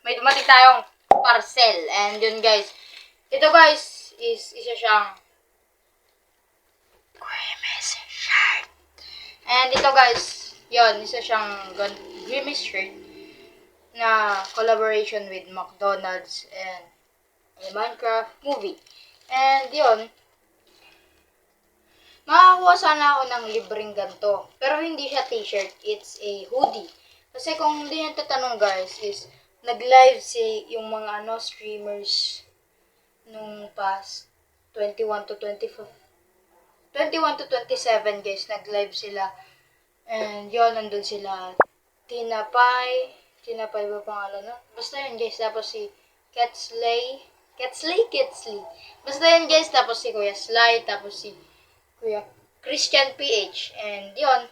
may dumating tayong parcel. And yun guys, ito guys, is isa siyang Grimace shirt. And ito guys, yun, isa siyang Grimace shirt na collaboration with McDonald's and a Minecraft movie. And yun, makakuha sana ako ng libreng ganito. Pero hindi siya t-shirt, it's a hoodie. Kasi kung hindi nyo tatanong guys, is nag-live yung mga streamers nung past 21 to 25. 21 to 27 guys, nag-live sila. And yun, nandun sila. Tinapay ba pangalan no? Basta yun guys, tapos si Ketsley. Basta yun guys, tapos si Kuya Sly, tapos si Kuya Christian PH. And yun.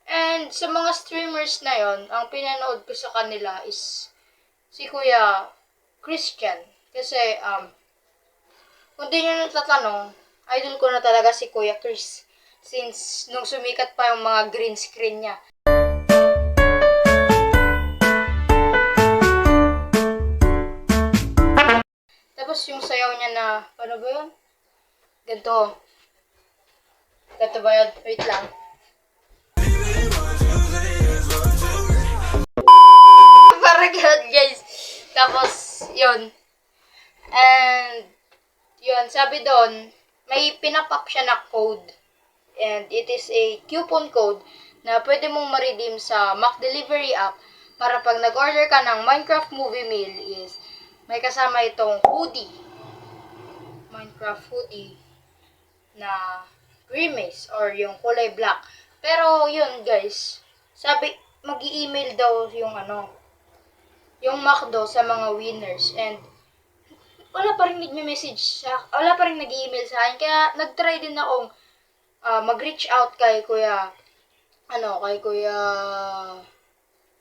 And sa mga streamers na yon, ang pinanood ko sa kanila is si Kuya Christian. Kasi, kung di nyo natatanong, idol ko na talaga si Kuya Chris. Since nung sumikat pa yung mga green screen niya. Tapos yung sayaw niya na, ano ba yun? Ganito. Ganito ba yun? Wait lang. Parang ganun guys. Tapos, yun. And, yun, sabi doon, may pinapap siya na code. And it is a coupon code na pwede mong ma-redeem sa McDelivery app para pag nag-order ka ng Minecraft movie meal is may kasama itong hoodie. Minecraft hoodie na Grimace or yung kulay black. Pero yun guys, sabi mag-i-email daw yung McDo sa mga winners. And wala pa rin nag-i-email sa akin. Kaya nag-try din akong mag-reach out kay Kuya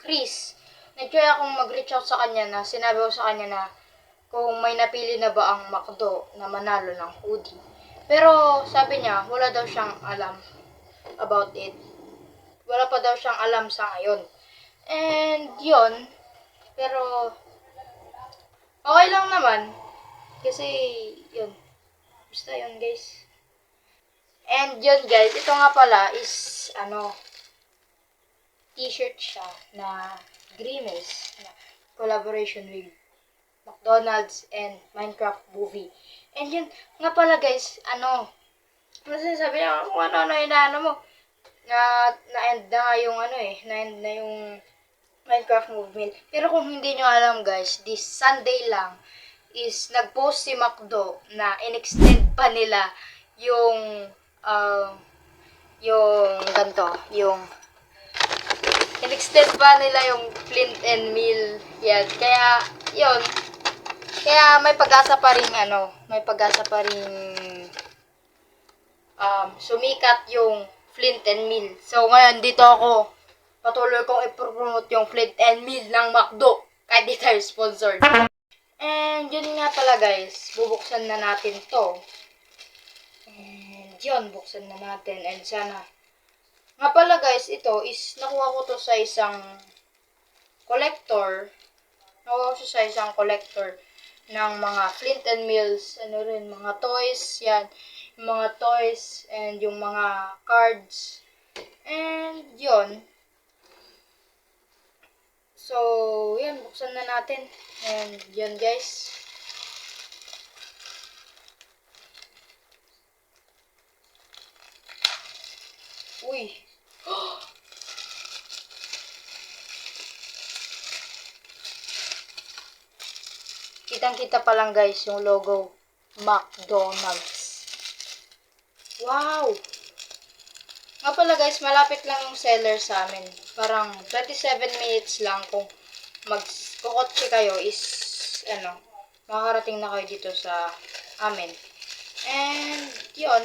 Chris. Nag-try akong mag-reach out sa kanya na sinabi ko sa kanya na kung may napili na ba ang McDo na manalo ng hoodie. Pero sabi niya, wala daw siyang alam about it. Wala pa daw siyang alam sa ngayon. And yun, pero okay lang naman. Kasi yun, basta yun guys. And yun guys, ito nga pala is t-shirt siya na Grimace na collaboration with McDonald's and Minecraft movie. And yun nga pala guys, sabi niya kung ano mo na-end na yung na-end na yung Minecraft movie. Pero kung hindi nyo alam guys, this Sunday lang is nag-post si McDo na in-extend pa nila yung in-extend pa nila yung Flint and Mill. Yan. Kaya, yun. Kaya may pag-asa pa rin, sumikat yung Flint and Mill. So, ngayon, dito ako, patuloy kong i-promote yung Flint and Mill ng McDo. Kahit di tayo sponsored. And, yun nga pala guys, bubuksan na natin to. And, yun, buksan na natin. And, sana, nga pala guys, ito is, nakuha ko to sa isang collector. Ng mga Flint and Mills, mga toys, yan. Yung mga toys, and yung mga cards. And, yun. So, yan, buksan na natin. And, yun guys. Uy. Kitang-kita pa lang guys yung logo McDonald's. Wow! Nga pala guys, malapit lang yung seller sa amin. Parang 27 minutes lang kung magkukotse kayo is, makakarating na kayo dito sa amin. And, yun.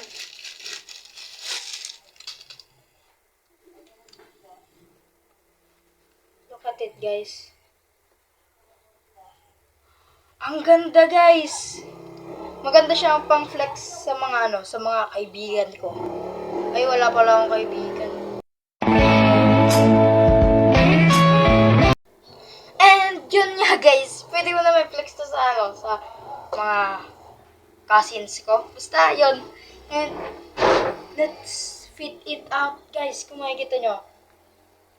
Look at it guys. Ang ganda guys! Maganda siya ang pang-flex sa mga kaibigan ko. Ay, wala pala akong kaibigan. And yun nga mga cousins ko. Basta, yun. And, let's fit it out, guys. Kung makikita nyo.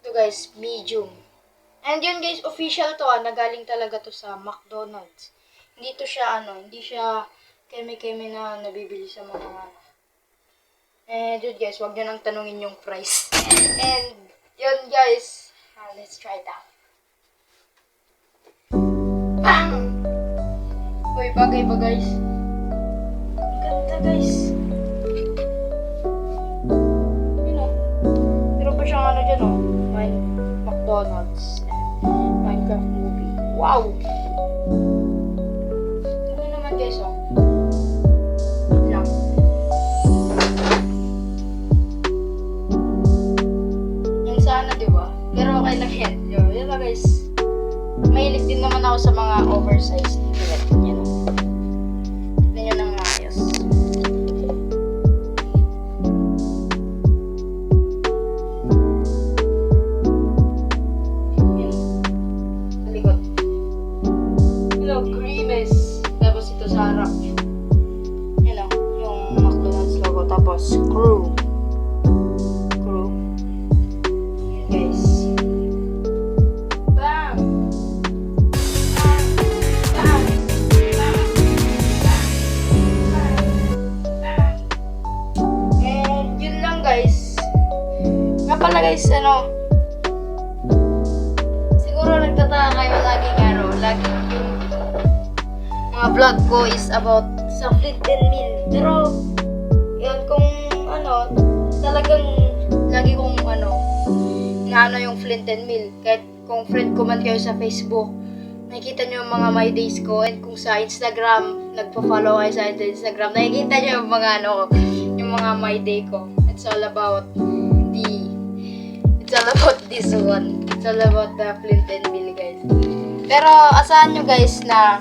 Ito, guys, medium. And yun, guys, official to, nagaling talaga to sa McDonald's. Hindi to siya, hindi siya keme-keme na nabibili sa mga, and yun, guys, wag nyo nang tanungin yung price. And, yun, guys, let's try it out. Bang! Uy, bagay ba, guys? Ang ganda, guys. Yun, meron pa siyang dyan, McDonald's. Minecraft movie. Wow! Ano naman, guys, lang. Yung sana, diba? Pero okay lang yan. Yun lang, guys. Mahilig din naman ako sa mga oversized. Yan. Tignan nyo ng maayos. Yan. Sa likod. Hello, Grimace. Tapos ito sa harap. Yan o. Yung McDonald's logo. Tapos, crew. Yan, guys. Pala guys, siguro nagtataka kayo laging yung mga vlog ko is about sa Flint and Mill. Pero, yun, kung talagang lagi kong inaano yung Flint and Mill. Kahit kung friend ko man kayo sa Facebook, nakikita nyo yung mga my days ko. And kung sa Instagram, nagpa-follow kayo sa Instagram, nakikita nyo yung mga yung mga my day ko. It's all about this one. It's all about the Flint and Mill, guys. Pero, asahan nyo, guys, na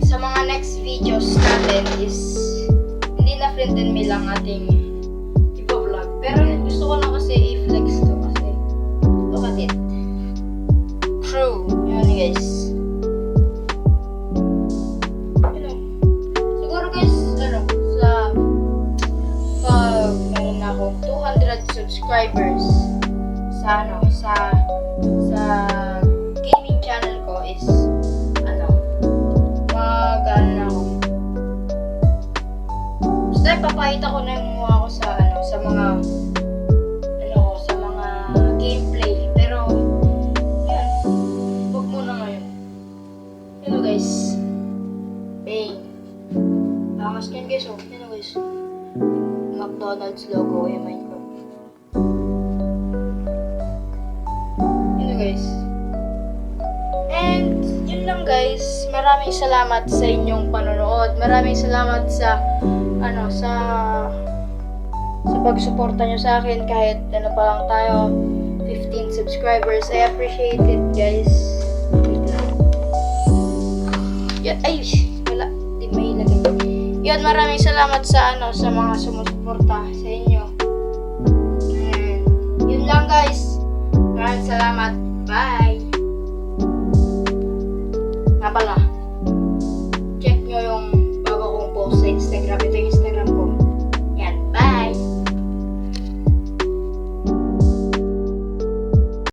sa mga next videos natin is hindi na Flint and Mill ang ating ipo-vlog. Pero, gusto ko na kasi i-flex to kasi look at it. True. Yan, guys. Siguro, guys, meron na ako 200 subscribers sa gaming channel ko is na ako. Basta ipapakita ko na yung mukha ko sa mga sa mga gameplay. Pero yan, wag muna ngayon. Hello, guys. Bang. Angas yan, guys. Hello, guys. McDonald's logo yung Minecraft. Yun guys. And yun lang, guys. Maraming salamat sa inyong panonood. Maraming salamat sa pagsuporta nyo sa akin kahit pa lang tayo 15 subscribers. I appreciate it, guys. Wait lang. Yan, ay, wala. Di may ilagay. Yun, maraming salamat sa mga sumusuporta sa inyo. And yun lang, guys. Maraming salamat. Bye!